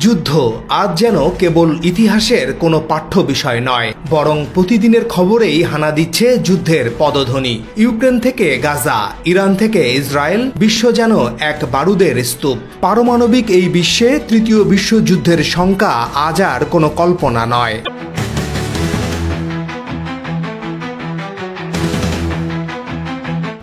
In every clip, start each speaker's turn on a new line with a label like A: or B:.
A: যুদ্ধ আজ যেন কেবল ইতিহাসের কোনো পাঠ্য বিষয় নয়, বরং প্রতিদিনের খবরেই হানা দিচ্ছে যুদ্ধের পদধ্বনি। ইউক্রেন থেকে গাজা, ইরান থেকে ইসরায়েল, বিশ্ব যেন এক বারুদের স্তূপ। পারমাণবিক এই বিশ্বে তৃতীয় বিশ্বযুদ্ধের শঙ্কা আজ আর কোনো কল্পনা নয়।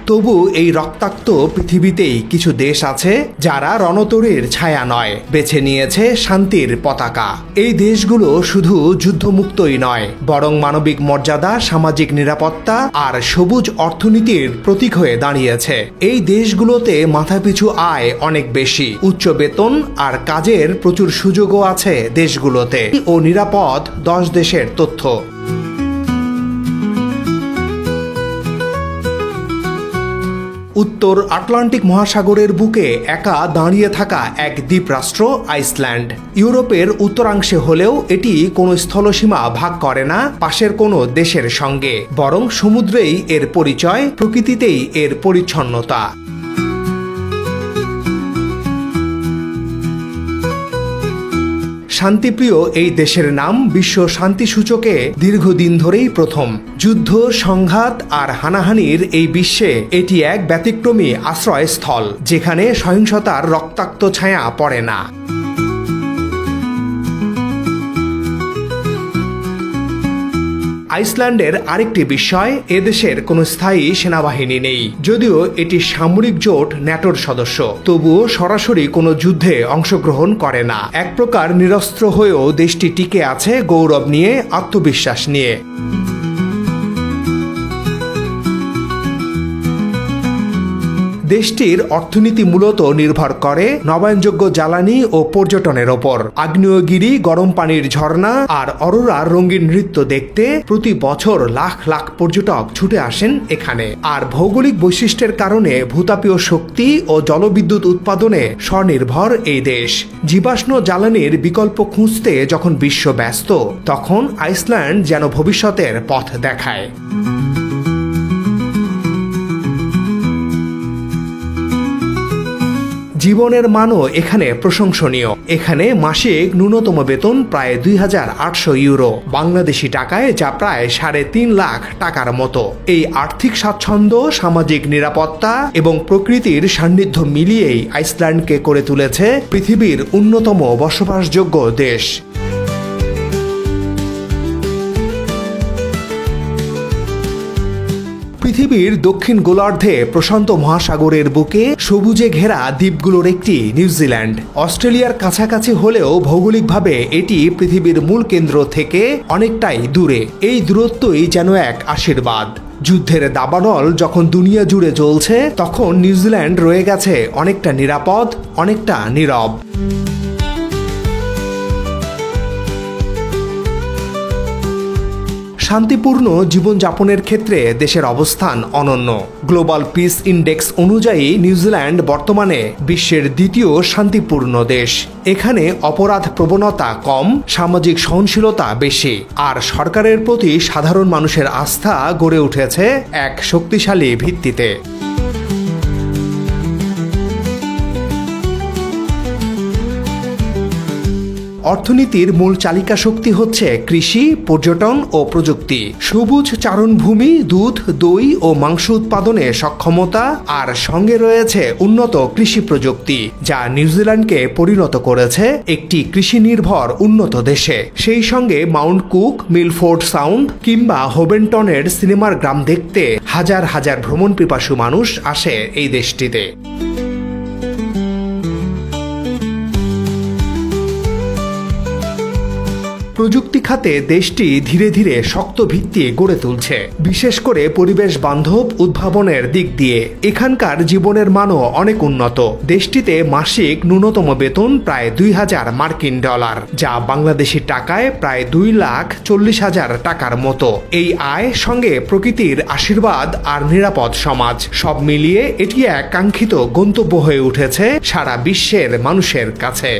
A: তবু এই রক্তাক্ত পৃথিবীতেই কিছু দেশ আছে যারা রণতরীর ছায়া নয়, বেছে নিয়েছে শান্তির পতাকা। এই দেশগুলো শুধু যুদ্ধমুক্তই নয়, বরং মানবিক মর্যাদা, সামাজিক নিরাপত্তা আর সবুজ অর্থনীতির প্রতীক হয়ে দাঁড়িয়েছে। এই দেশগুলোতে মাথাপিছু আয় অনেক বেশি, উচ্চ বেতন আর কাজের প্রচুর সুযোগও আছে দেশগুলোতে। ও নিরাপদ 10 দেশের তথ্য। উত্তর আটলান্টিক মহাসাগরের বুকে একা দাঁড়িয়ে থাকা এক দ্বীপরাষ্ট্র আইসল্যান্ড। ইউরোপের উত্তরাংশে হলেও এটি কোনো স্থলসীমা ভাগ করে না পাশের কোনো দেশের সঙ্গে, বরং সমুদ্রেই এর পরিচয়, প্রকৃতিতেই এর পরিচ্ছন্নতা। শান্তিপ্রিয় এই দেশের নাম বিশ্ব শান্তি সূচকে দীর্ঘদিন ধরেই প্রথম। যুদ্ধ, সংঘাত আর হানাহানির এই বিশ্বে এটি এক ব্যতিক্রমী আশ্রয়স্থল, যেখানে সহিংসতার রক্তাক্ত ছায়া পড়ে না। আইসল্যান্ডের আরেকটি বিষয়, এদেশের কোনো স্থায়ী সেনাবাহিনী নেই। যদিও এটি সামরিক জোট ন্যাটোর সদস্য, তবুও সরাসরি কোনো যুদ্ধে অংশগ্রহণ করে না। এক প্রকার নিরস্ত্র হয়েও দেশটি টিকে আছে গৌরব নিয়ে, আত্মবিশ্বাস নিয়ে। দেশটির অর্থনীতি মূলত নির্ভর করে নবায়নযোগ্য জ্বালানি ও পর্যটনের ওপর। আগ্নেয়গিরি, গরম পানির ঝর্ণা আর অরোরার রঙিন নৃত্য দেখতে প্রতি বছর লাখ লাখ পর্যটক ছুটে আসেন এখানে। আর ভৌগোলিক বৈশিষ্ট্যের কারণে ভূতাপীয় শক্তি ও জলবিদ্যুৎ উৎপাদনে স্বনির্ভর এই দেশ। জীবাশ্ম জ্বালানির বিকল্প খুঁজতে যখন বিশ্ব ব্যস্ত, তখন আইসল্যান্ড যেন ভবিষ্যতের পথ দেখায়। জীবনের মানও এখানে প্রশংসনীয়। এখানে মাসিক ন্যূনতম বেতন প্রায় 2800 ইউরো, বাংলাদেশি টাকায় যা প্রায় 3.5 লাখ টাকার মতো। এই আর্থিক স্বাচ্ছন্দ্য, সামাজিক নিরাপত্তা এবং প্রকৃতির সান্নিধ্য মিলিয়েই আইসল্যান্ডকে করে তুলেছে পৃথিবীর অন্যতম বসবাসযোগ্য দেশ। পৃথিবীর দক্ষিণ গোলার্ধে প্রশান্ত মহাসাগরের বুকে সবুজে ঘেরা দ্বীপগুলোর একটি নিউজিল্যান্ড। অস্ট্রেলিয়ার কাছাকাছি হলেও ভৌগোলিকভাবে এটি পৃথিবীর মূল কেন্দ্র থেকে অনেকটাই দূরে। এই দূরত্বই যেন এক আশীর্বাদ। যুদ্ধের দাবানল যখন দুনিয়া জুড়ে জ্বলছে, তখন নিউজিল্যান্ড রয়ে গেছে অনেকটা নিরাপদ, অনেকটা নীরব। শান্তিপূর্ণ জীবনযাপনের ক্ষেত্রে দেশের অবস্থান অনন্য। গ্লোবাল পিস ইন্ডেক্স অনুযায়ী নিউজিল্যান্ড বর্তমানে বিশ্বের দ্বিতীয় শান্তিপূর্ণ দেশ। এখানে অপরাধ প্রবণতা কম, সামাজিক সহনশীলতা বেশি, আর সরকারের প্রতি সাধারণ মানুষের আস্থা গড়ে উঠেছে এক শক্তিশালী ভিত্তিতে। অর্থনীতির মূল চালিকা শক্তি হচ্ছে কৃষি, পর্যটন ও প্রযুক্তি। সবুজ চারণভূমি, দুধ, দই ও মাংস উৎপাদনে সক্ষমতা, আর সঙ্গে রয়েছে উন্নত কৃষি প্রযুক্তি, যা নিউজিল্যান্ডকে পরিণত করেছে একটি কৃষি নির্ভর উন্নত দেশে। সেই সঙ্গে মাউন্ট কুক, মিলফোর্ড সাউন্ড কিংবা হোবেন্টনের সিনেমার গ্রাম দেখতে হাজার হাজার ভ্রমণ পিপাসু মানুষ আসে এই দেশটিতে। প্রযুক্তি খাতে দেশটি ধীরে ধীরে শক্ত ভিত্তি গড়ে তুলছে, বিশেষ করে পরিবেশ বান্ধব উদ্ভাবনের দিক দিয়ে। এখানকার জীবনের মানও অনেক উন্নত। দেশটিতে মাসিক ন্যূনতম বেতন প্রায় 2000 মার্কিন ডলার, যা বাংলাদেশি টাকায় প্রায় 2,40,000 টাকার মতো। এই আয় সঙ্গে প্রকৃতির আশীর্বাদ আর নিরাপদ সমাজ, সব মিলিয়ে এটি এক কাঙ্ক্ষিত গন্তব্য হয়ে উঠেছে সারা বিশ্বের মানুষের কাছে।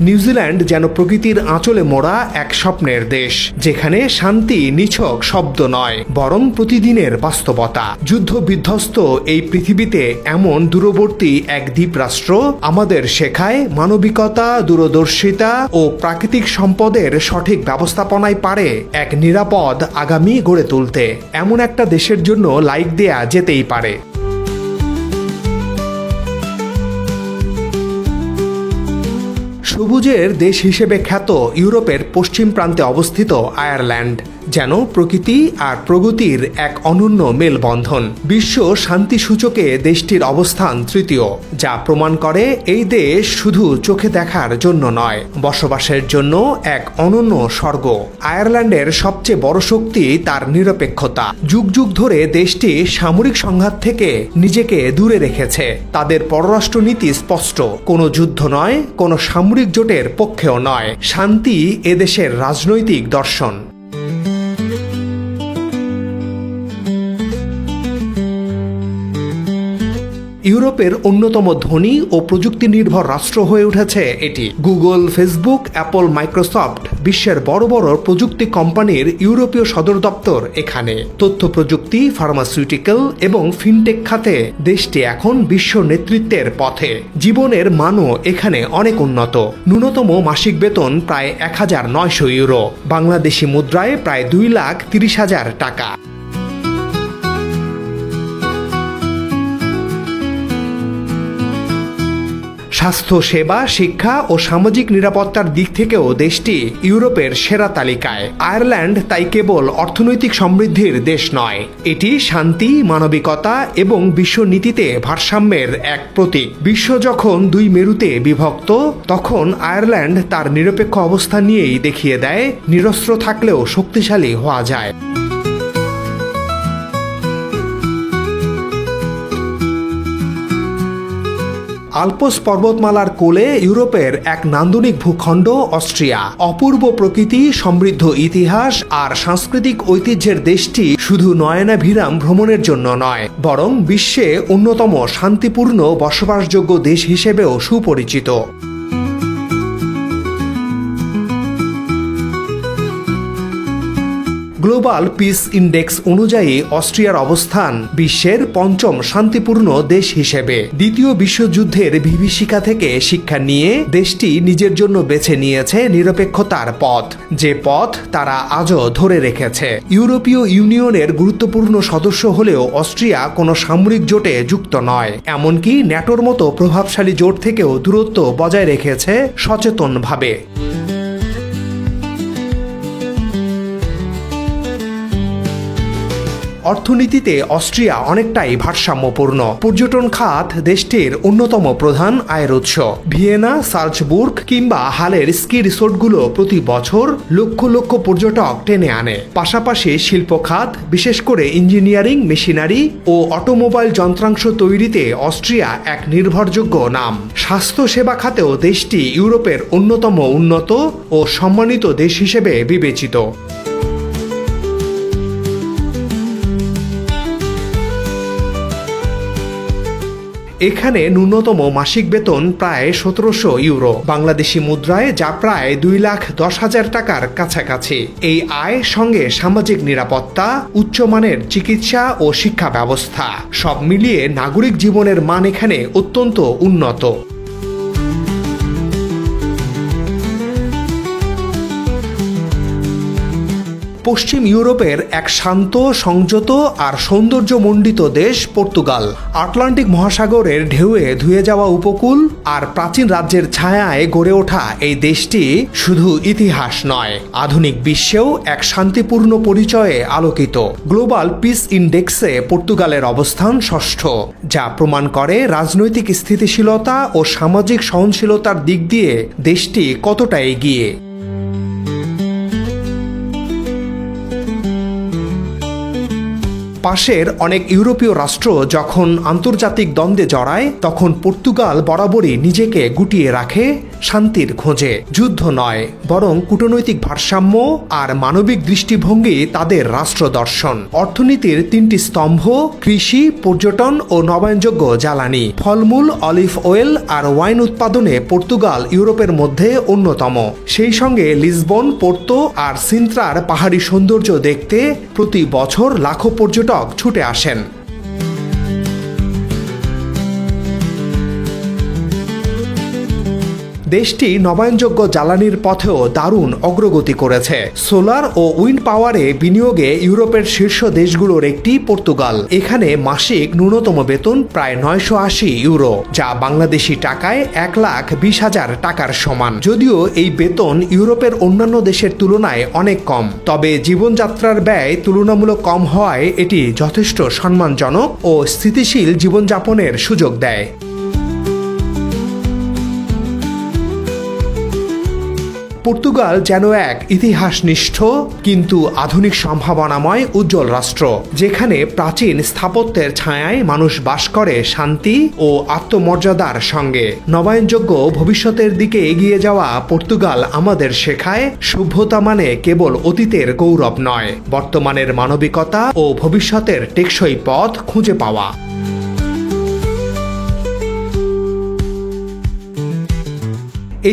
A: নিউজিল্যান্ড যেন প্রকৃতির আঁচলে মোড়া এক স্বপ্নের দেশ, যেখানে শান্তি নিছক শব্দ নয়, বরং প্রতিদিনের বাস্তবতা। যুদ্ধ বিধ্বস্ত এই পৃথিবীতে এমন দূরবর্তী এক দ্বীপরাষ্ট্র আমাদের শেখায় মানবিকতা, দূরদর্শিতা ও প্রাকৃতিক সম্পদের সঠিক ব্যবস্থাপনায় পারে এক নিরাপদ আগামী গড়ে তুলতে। এমন একটা দেশের জন্য লাইক দেয়া যেতেই পারে। সবুজের দেশ হিসেবে খ্যাত ইউরোপের পশ্চিম প্রান্তে অবস্থিত আয়ারল্যান্ড যেন প্রকৃতি আর প্রগতির এক অনন্য মেলবন্ধন। বিশ্ব শান্তি সূচকে দেশটির অবস্থান তৃতীয়, যা প্রমাণ করে এই দেশ শুধু চোখে দেখার জন্য নয়, বসবাসের জন্য এক অনন্য স্বর্গ। আয়ারল্যান্ডের সবচেয়ে বড় শক্তি তার নিরপেক্ষতা। যুগ যুগ ধরে দেশটি সামরিক সংঘাত থেকে নিজেকে দূরে রেখেছে। তাদের পররাষ্ট্রনীতি স্পষ্ট, কোনো যুদ্ধ নয়, কোনো সামরিক জোটের পক্ষেও নয়। শান্তি এদেশের রাজনৈতিক দর্শন। ইউরোপের অন্যতম ধনী ও প্রযুক্তি নির্ভর রাষ্ট্র হয়ে উঠেছে এটি। গুগল, ফেসবুক, অ্যাপল, মাইক্রোসফট, বিশ্বের বড় বড় প্রযুক্তি কোম্পানির ইউরোপীয় সদর দপ্তর এখানে। তথ্য প্রযুক্তি, ফার্মাসিউটিক্যাল এবং ফিনটেক খাতে দেশটি এখন বিশ্ব নেতৃত্বের পথে। জীবনের মানও এখানে অনেক উন্নত। ন্যূনতম মাসিক বেতন প্রায় 1900 ইউরো, বাংলাদেশি মুদ্রায় প্রায় 2,30,000 টাকা। স্বাস্থ্য সেবা, শিক্ষা ও সামাজিক নিরাপত্তার দিক থেকেও দেশটি ইউরোপের সেরা তালিকায়। আয়ারল্যান্ড তাই কেবল অর্থনৈতিক সমৃদ্ধির দেশ নয়, এটি শান্তি, মানবিকতা এবং বিশ্ব নীতিতে ভারসাম্যের এক প্রতীক। বিশ্ব যখন দুই মেরুতে বিভক্ত, তখন আয়ারল্যান্ড তার নিরপেক্ষ অবস্থান নিয়েই দেখিয়ে দেয় নিরস্ত্র থাকলেও শক্তিশালী হওয়া যায়। আল্পস পর্বতমালার কোলে ইউরোপের এক নান্দনিক ভূখণ্ড অস্ট্রিয়া। অপূর্ব প্রকৃতি, সমৃদ্ধ ইতিহাস আর সাংস্কৃতিক ঐতিহ্যের দেশটি শুধু নয়নাভিরাম ভ্রমণের জন্য নয়, বরং বিশ্বে অন্যতম শান্তিপূর্ণ বসবাসযোগ্য দেশ হিসেবেও সুপরিচিত। গ্লোবাল পিস ইন্ডেক্স অনুযায়ী অস্ট্রিয়ার অবস্থান বিশ্বের 5ম শান্তিপূর্ণ দেশ হিসেবে। দ্বিতীয় বিশ্বযুদ্ধের বিভীষিকা থেকে শিক্ষা নিয়ে দেশটি নিজের জন্য বেছে নিয়েছে নিরপেক্ষতার পথ, যে পথ তারা আজও ধরে রেখেছে। ইউরোপীয় ইউনিয়নের গুরুত্বপূর্ণ সদস্য হলেও অস্ট্রিয়া কোনো সামরিক জোটে যুক্ত নয়, এমনকি ন্যাটোর মতো প্রভাবশালী জোট থেকেও দূরত্ব বজায় রেখেছে সচেতনভাবে। অর্থনীতিতে অস্ট্রিয়া অনেকটাই ভারসাম্যপূর্ণ। পর্যটন খাত দেশটির অন্যতম প্রধান আয়ের উৎস। ভিয়েনা, সালজবুর্গ কিংবা হালের স্কি রিসোর্টগুলো প্রতি বছর লক্ষ লক্ষ পর্যটক টেনে আনে। পাশাপাশি শিল্প খাত, বিশেষ করে ইঞ্জিনিয়ারিং, মেশিনারি ও অটোমোবাইল যন্ত্রাংশ তৈরিতে অস্ট্রিয়া এক নির্ভরযোগ্য নাম। স্বাস্থ্য সেবা খাতেও দেশটি ইউরোপের অন্যতম উন্নত ও সম্মানিত দেশ হিসেবে বিবেচিত। এখানে ন্যূনতম মাসিক বেতন প্রায় 1700 ইউরো, বাংলাদেশি মুদ্রায় যা প্রায় 2,10,000 টাকার কাছাকাছি। এই আয় সঙ্গে সামাজিক নিরাপত্তা, উচ্চমানের চিকিৎসা ও শিক্ষা ব্যবস্থা, সব মিলিয়ে নাগরিক জীবনের মান এখানে অত্যন্ত উন্নত। পশ্চিম ইউরোপের এক শান্ত, সংযত আর সৌন্দর্যমণ্ডিত দেশ পর্তুগাল। আটলান্টিক মহাসাগরের ঢেউয়ে ধুয়ে যাওয়া উপকূল আর প্রাচীন রাজ্যের ছায়ায় গড়ে ওঠা এই দেশটি শুধু ইতিহাস নয়, আধুনিক বিশ্বেও এক শান্তিপূর্ণ পরিচয়ে আলোকিত। গ্লোবাল পিস ইন্ডেক্সে পর্তুগালের অবস্থান 6ষ্ঠ, যা প্রমাণ করে রাজনৈতিক স্থিতিশীলতা ও সামাজিক সহনশীলতার দিক দিয়ে দেশটি কতটা এগিয়ে। পাশের অনেক ইউরোপীয় রাষ্ট্র যখন আন্তর্জাতিক দ্বন্দ্বে জড়ায়, তখন পর্তুগাল বরাবরই নিজেকে গুটিয়ে রাখে শান্তির খোঁজে। যুদ্ধ নয়, বরং কূটনৈতিক ভারসাম্য আর মানবিক দৃষ্টিভঙ্গি তাদের রাষ্ট্রদর্শন। অর্থনীতির 3টি স্তম্ভ: কৃষি, পর্যটন ও নবায়নযোগ্য জ্বালানি। ফলমূল, অলিভ অয়েল আর ওয়াইন উৎপাদনে পর্তুগাল ইউরোপের মধ্যে অন্যতম। সেই সঙ্গে লিসবন, পোর্তো আর সিন্ত্রার পাহাড়ি সৌন্দর্য দেখতে প্রতি বছর লাখো পর্যটক ছুটে আসেন। দেশটি নবায়নযোগ্য জ্বালানির পথেও দারুণ অগ্রগতি করেছে। সোলার ও উইন্ড পাওয়ারে বিনিয়োগে ইউরোপের শীর্ষ দেশগুলোর একটি পর্তুগাল। এখানে মাসিক ন্যূনতম বেতন প্রায় 980 ইউরো, যা বাংলাদেশি টাকায় 1,20,000 টাকার সমান। যদিও এই বেতন ইউরোপের অন্যান্য দেশের তুলনায় অনেক কম, তবে জীবনযাত্রার ব্যয় তুলনামূলক কম হওয়ায় এটি যথেষ্ট সম্মানজনক ও স্থিতিশীল জীবনযাপনের সুযোগ দেয়। পর্তুগাল যেন এক ইতিহাসনিষ্ঠ কিন্তু আধুনিক সম্ভাবনাময় উজ্জ্বল রাষ্ট্র, যেখানে প্রাচীন স্থাপত্যের ছায়ায় মানুষ বাস করে শান্তি ও আত্মমর্যাদার সঙ্গে। নবায়নযোগ্য ভবিষ্যতের দিকে এগিয়ে যাওয়া পর্তুগাল আমাদের শেখায়, সভ্যতা মানে কেবল অতীতের গৌরব নয়, বর্তমানের মানবিকতা ও ভবিষ্যতের টেকসই পথ খুঁজে পাওয়া।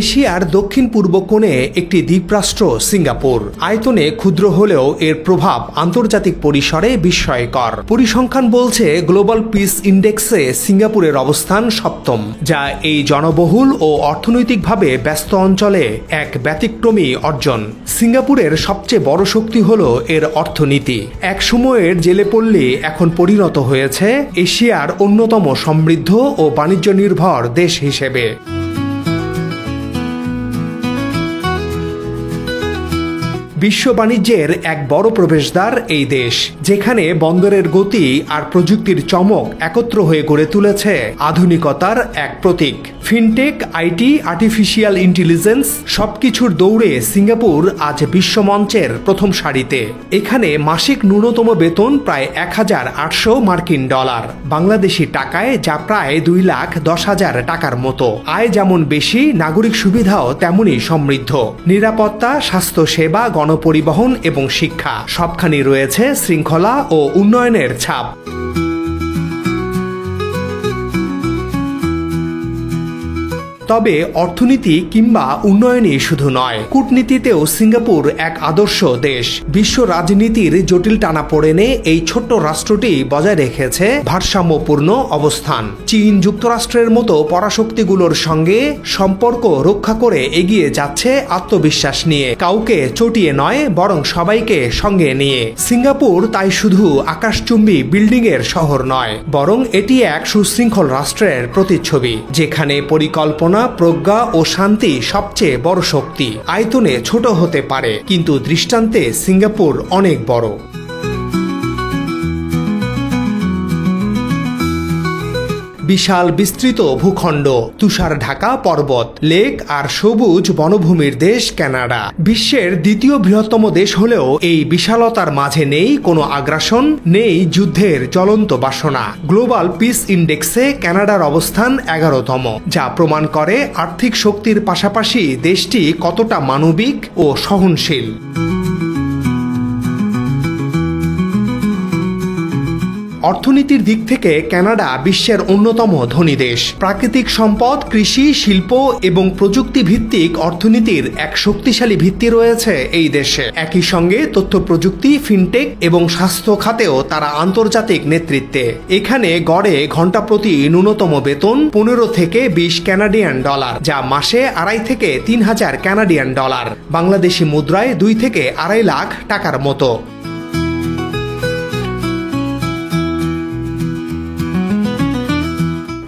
A: এশিয়ার দক্ষিণ পূর্ব কোণে একটি দ্বীপরাষ্ট্র সিঙ্গাপুর। আয়তনে ক্ষুদ্র হলেও এর প্রভাব আন্তর্জাতিক পরিসরে বিস্ময়কর। পরিসংখ্যান বলছে গ্লোবাল পিস ইন্ডেক্সে সিঙ্গাপুরের অবস্থান 7ম, যা এই জনবহুল ও অর্থনৈতিকভাবে ব্যস্ত অঞ্চলে এক ব্যতিক্রমী অর্জন। সিঙ্গাপুরের সবচেয়ে বড় শক্তি হল এর অর্থনীতি। এক সময়ের জেলেপল্লী এখন পরিণত হয়েছে এশিয়ার অন্যতম সমৃদ্ধ ও বাণিজ্য নির্ভর দেশ হিসেবে। বিশ্ব বাণিজ্যের এক বড় প্রবেশদ্বার এই দেশ, যেখানে বন্দরের গতি আর প্রযুক্তির চমক একত্র হয়ে গড়ে তুলেছে আধুনিকতার এক প্রতীক। ফিনটেক, আইটি, আর্টিফিশিয়াল ইন্টেলিজেন্স সবকিছুর দৌড়ে সিঙ্গাপুর আজ বিশ্বমঞ্চের প্রথম সারিতে। এখানে মাসিক ন্যূনতম বেতন প্রায় 1,800 মার্কিন ডলার, বাংলাদেশি টাকায় যা প্রায় 2,10,000 টাকার মতো। আয় যেমন বেশি, নাগরিক সুবিধাও তেমনই সমৃদ্ধ। নিরাপত্তা, স্বাস্থ্যসেবা, গণপরিবহন এবং শিক্ষা সবখানি রয়েছে শৃঙ্খলা ও উন্নয়নের ছাপ। তবে অর্থনীতি কিংবা উন্নয়নই শুধু নয়, কূটনীতিতেও সিঙ্গাপুর এক আদর্শ দেশ। বিশ্ব রাজনীতির জটিল টানাপোড়েনে এই ছোট্ট রাষ্ট্রটি বজায় রেখেছে ভারসাম্যপূর্ণ অবস্থান। চীন, যুক্তরাষ্ট্রের মতো পরাশক্তিগুলোর সঙ্গে সম্পর্ক রক্ষা করে এগিয়ে যাচ্ছে আত্মবিশ্বাস নিয়ে, কাউকে চটিয়ে নয়, বরং সবাইকে সঙ্গে নিয়ে। সিঙ্গাপুর তাই শুধু আকাশচুম্বী বিল্ডিংয়ের শহর নয়, বরং এটি এক সুশৃঙ্খল রাষ্ট্রের প্রতিচ্ছবি, যেখানে পরিকল্পনা, প্রজ্ঞা ও শান্তি সবচেয়ে বড় শক্তি। আয়তনে ছোট হতে পারে, কিন্তু দৃষ্টান্তে সিঙ্গাপুর অনেক বড়। বিশাল বিস্তৃত ভূখণ্ড, তুষার ঢাকা পর্বত, লেক আর সবুজ বনভূমির দেশ কানাডা। বিশ্বের দ্বিতীয় বৃহত্তম দেশ হলেও এই বিশালতার মাঝে নেই কোনো আগ্রাসন, নেই যুদ্ধের জ্বলন্ত বাসনা। গ্লোবাল পিস ইন্ডেক্সে কানাডার অবস্থান 11তম, যা প্রমাণ করে আর্থিক শক্তির পাশাপাশি দেশটি কতটা মানবিক ও সহনশীল। অর্থনীতির দিক থেকে কানাডা বিশ্বের অন্যতম ধনী দেশ। প্রাকৃতিক সম্পদ, কৃষি, শিল্প এবং প্রযুক্তি ভিত্তিক অর্থনীতির এক শক্তিশালী ভিত্তি রয়েছে এই দেশে। একই সঙ্গে তথ্য প্রযুক্তি, ফিনটেক এবং স্বাস্থ্য খাতেও তারা আন্তর্জাতিক নেতৃত্বে। এখানে গড়ে ঘন্টা প্রতি ন্যূনতম বেতন 15 থেকে 20 কানাডিয়ান ডলার, যা মাসে 2,500 থেকে 3,000 কানাডিয়ান ডলার, বাংলাদেশি মুদ্রায় 2 থেকে 2.5 লাখ টাকার মতো।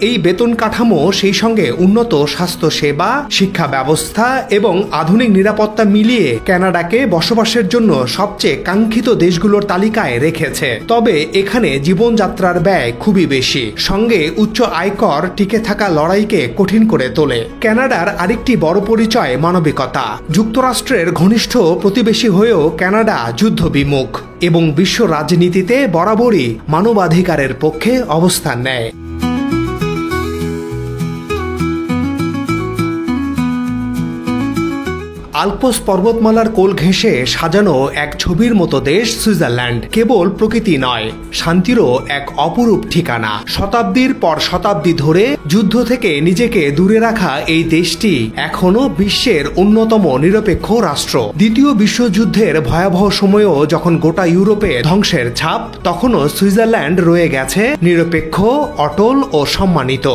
A: এই বেতন কাঠামো, সেই সঙ্গে উন্নত স্বাস্থ্য সেবা, শিক্ষা ব্যবস্থা এবং আধুনিক নিরাপত্তা মিলিয়ে কানাডাকে বসবাসের জন্য সবচেয়ে কাঙ্ক্ষিত দেশগুলোর তালিকায় রেখেছে। তবে এখানে জীবনযাত্রার ব্যয় খুবই বেশি, সঙ্গে উচ্চ আয়কর টিকে থাকা লড়াইকে কঠিন করে তোলে। কানাডার আরেকটি বড় পরিচয় মানবিকতা। যুক্তরাষ্ট্রের ঘনিষ্ঠ প্রতিবেশী হয়েও কানাডা যুদ্ধ বিমুখ এবং বিশ্ব রাজনীতিতে বরাবরই মানবাধিকারের পক্ষে অবস্থান নেয়। আল্পস পর্বতমালার কোল ঘেঁষে সাজানো এক ছবির মতো দেশ সুইজারল্যান্ড কেবল প্রকৃতি নয়, শান্তিরও এক অপরূপ ঠিকানা। শতাব্দীর পর শতাব্দী ধরে যুদ্ধ থেকে নিজেকে দূরে রাখা এই দেশটি এখনো বিশ্বের অন্যতম নিরপেক্ষ রাষ্ট্র। দ্বিতীয় বিশ্বযুদ্ধের ভয়াবহ সময়েও যখন গোটা ইউরোপে ধ্বংসের ছাপ, তখনও সুইজারল্যান্ড রয়ে গেছে নিরপেক্ষ, অটল ও সম্মানিত।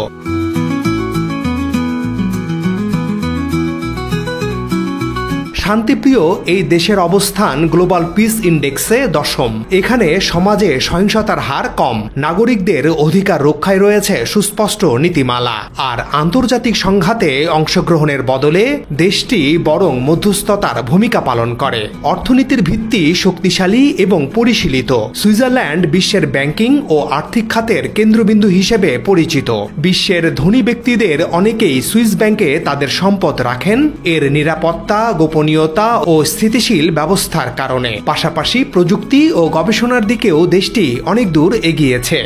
A: শান্তিপ্রিয় এই দেশের অবস্থান গ্লোবাল পিস ইন্ডেক্সে 10ম। এখানে সমাজে সহিংসতার হার কম, নাগরিকদের অধিকার রক্ষায় রয়েছে সুস্পষ্ট নীতিমালা, আর আন্তর্জাতিক সংঘাতে অংশগ্রহণের বদলে দেশটি বরং মধ্যস্থতার ভূমিকা পালন করে। অর্থনীতির ভিত্তি শক্তিশালী এবং পরিশীলিত। সুইজারল্যান্ড বিশ্বের ব্যাংকিং ও আর্থিক খাতের কেন্দ্রবিন্দু হিসেবে পরিচিত। বিশ্বের ধনী ব্যক্তিদের অনেকেই সুইস ব্যাংকে তাদের সম্পদ রাখেন, এর নিরাপত্তা, গোপনীয়তা ও স্থিতিশীল ব্যবস্থার কারণে। পাশাপাশি প্রযুক্তি ও গবেষণার দিকেও দেশটি অনেক দূর এগিয়েছে।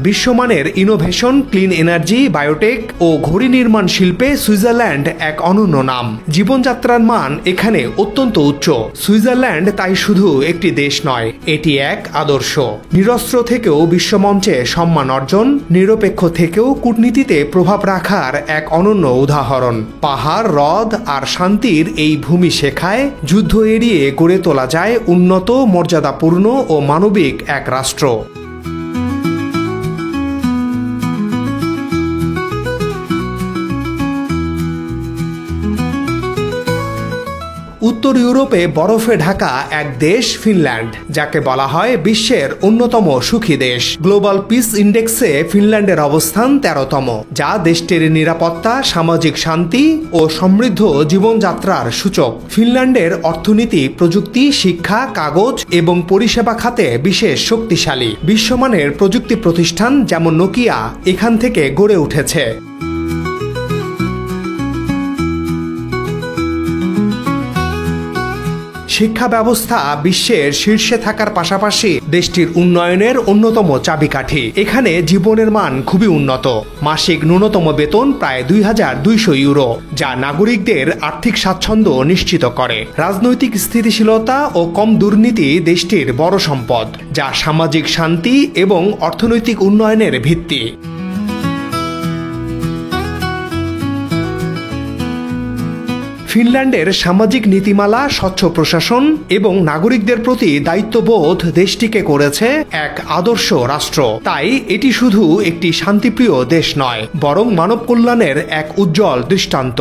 A: বিশ্বমানের ইনোভেশন, ক্লিন এনার্জি, বায়োটেক ও ঘড়ি নির্মাণ শিল্পে সুইজারল্যান্ড এক অনন্য নাম। জীবনযাত্রার মান এখানে অত্যন্ত উচ্চ। সুইজারল্যান্ড তাই শুধু একটি দেশ নয়, এটি এক আদর্শ। নিরস্ত্র থেকেও বিশ্বমঞ্চে সম্মান অর্জন, নিরপেক্ষ থেকেও কূটনীতিতে প্রভাব রাখার এক অনন্য উদাহরণ। পাহাড়, হ্রদ আর শান্তির এই ভূমি শেখায় যুদ্ধ এড়িয়ে গড়ে তোলা যায় উন্নত, মর্যাদাপূর্ণ ও মানবিক এক রাষ্ট্র। উত্তর ইউরোপে বরফে ঢাকা এক দেশ ফিনল্যান্ড, যাকে বলা হয় বিশ্বের অন্যতম সুখী দেশ। গ্লোবাল পিস ইন্ডেক্সে ফিনল্যান্ডের অবস্থান 13তম, যা দেশটির নিরাপত্তা, সামাজিক শান্তি ও সমৃদ্ধ জীবনযাত্রার সূচক। ফিনল্যান্ডের অর্থনীতি, প্রযুক্তি, শিক্ষা, কাগজ এবং পরিষেবা খাতে বিশেষ শক্তিশালী। বিশ্বমানের প্রযুক্তি প্রতিষ্ঠান যেমন নোকিয়া এখান থেকে গড়ে উঠেছে। শিক্ষা ব্যবস্থা বিশ্বের শীর্ষে থাকার পাশাপাশি দেশটির উন্নয়নের অন্যতম চাবিকাঠি। এখানে জীবনের মান খুবই উন্নত। মাসিক ন্যূনতম বেতন প্রায় 2200 ইউরো, যা নাগরিকদের আর্থিক স্বাচ্ছন্দ্য নিশ্চিত করে। রাজনৈতিক স্থিতিশীলতা ও কম দুর্নীতি দেশটির বড় সম্পদ, যা সামাজিক শান্তি এবং অর্থনৈতিক উন্নয়নের ভিত্তি। ফিনল্যান্ডের সামাজিক নীতিমালা, স্বচ্ছ প্রশাসন এবং নাগরিকদের প্রতি দায়িত্ববোধ দেশটিকে করেছে এক আদর্শ রাষ্ট্র। তাই এটি শুধু একটি শান্তিপ্রিয় দেশ নয়, বরং মানব কল্যাণের এক উজ্জ্বল দৃষ্টান্ত।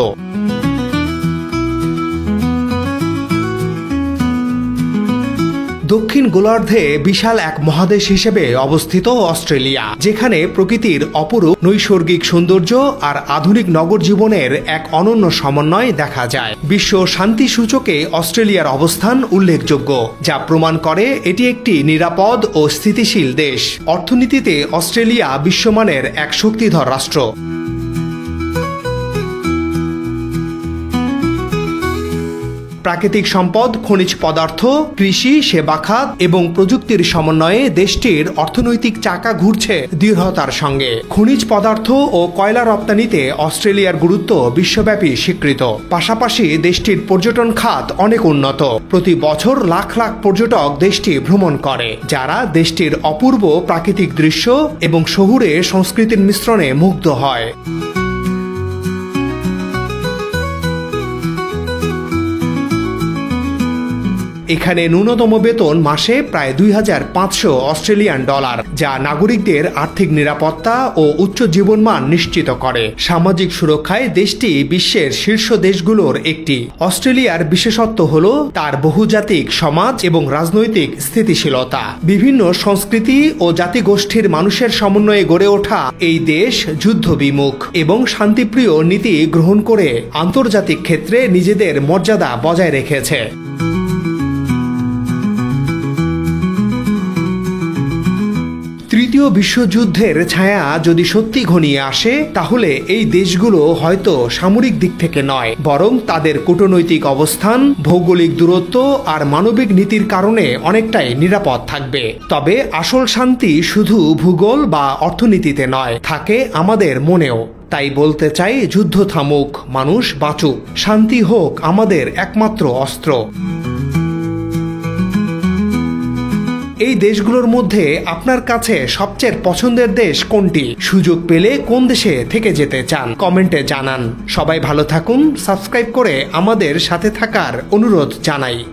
A: দক্ষিণ গোলার্ধে বিশাল এক মহাদেশ হিসেবে অবস্থিত অস্ট্রেলিয়া, যেখানে প্রকৃতির অপরূপ নৈসর্গিক সৌন্দর্য আর আধুনিক নগর জীবনের এক অনন্য সমন্বয় দেখা যায়। বিশ্ব শান্তি সূচকে অস্ট্রেলিয়ার অবস্থান উল্লেখযোগ্য, যা প্রমাণ করে এটি একটি নিরাপদ ও স্থিতিশীল দেশ। অর্থনীতিতে অস্ট্রেলিয়া বিশ্বমানের এক শক্তিধর রাষ্ট্র। প্রাকৃতিক সম্পদ, খনিজ পদার্থ, কৃষি, সেবা খাত এবং প্রযুক্তির সমন্বয়ে দেশটির অর্থনৈতিক চাকা ঘুরছে দৃঢ়তার সঙ্গে। খনিজ পদার্থ ও কয়লা রপ্তানিতে অস্ট্রেলিয়ার গুরুত্ব বিশ্বব্যাপী স্বীকৃত। পাশাপাশি দেশটির পর্যটন খাত অনেক উন্নত। প্রতি বছর লাখ লাখ পর্যটক দেশটি ভ্রমণ করে, যারা দেশটির অপূর্ব প্রাকৃতিক দৃশ্য এবং শহুরে সংস্কৃতির মিশ্রণে মুগ্ধ হয়। এখানে ন্যূনতম বেতন মাসে প্রায় 2500 অস্ট্রেলিয়ান ডলার, যা নাগরিকদের আর্থিক নিরাপত্তা ও উচ্চ জীবনমান নিশ্চিত করে। সামাজিক সুরক্ষায় দেশটি বিশ্বের শীর্ষ দেশগুলোর একটি। অস্ট্রেলিয়ার বিশেষত্ব হল তার বহুজাতিক সমাজ এবং রাজনৈতিক স্থিতিশীলতা। বিভিন্ন সংস্কৃতি ও জাতিগোষ্ঠীর মানুষের সমন্বয়ে গড়ে ওঠা এই দেশ যুদ্ধ বিমুখ এবং শান্তিপ্রিয় নীতি গ্রহণ করে আন্তর্জাতিক ক্ষেত্রে নিজেদের মর্যাদা বজায় রেখেছে। তৃতীয় বিশ্বযুদ্ধের ছায়া যদি সত্যি ঘনিয়ে আসে, তাহলে এই দেশগুলো হয়তো সামরিক দিক থেকে নয়, বরং তাদের কূটনৈতিক অবস্থান, ভৌগোলিক দূরত্ব আর মানবিক নীতির কারণে অনেকটাই নিরাপদ থাকবে। তবে আসল শান্তি শুধু ভূগোল বা অর্থনীতিতে নয়, থাকে আমাদের মনেও। তাই বলতে চাই, যুদ্ধ থামুক, মানুষ বাঁচুক, শান্তি হোক আমাদের একমাত্র অস্ত্র। এই দেশগুলোর মধ্যে আপনার কাছে সবচেয়ে পছন্দের দেশ কোনটি? সুযোগ পেলে কোন দেশে থেকে যেতে চান? কমেন্টে জানান। সবাই ভালো থাকুন। সাবস্ক্রাইব করে আমাদের সাথে থাকার অনুরোধ জানাই।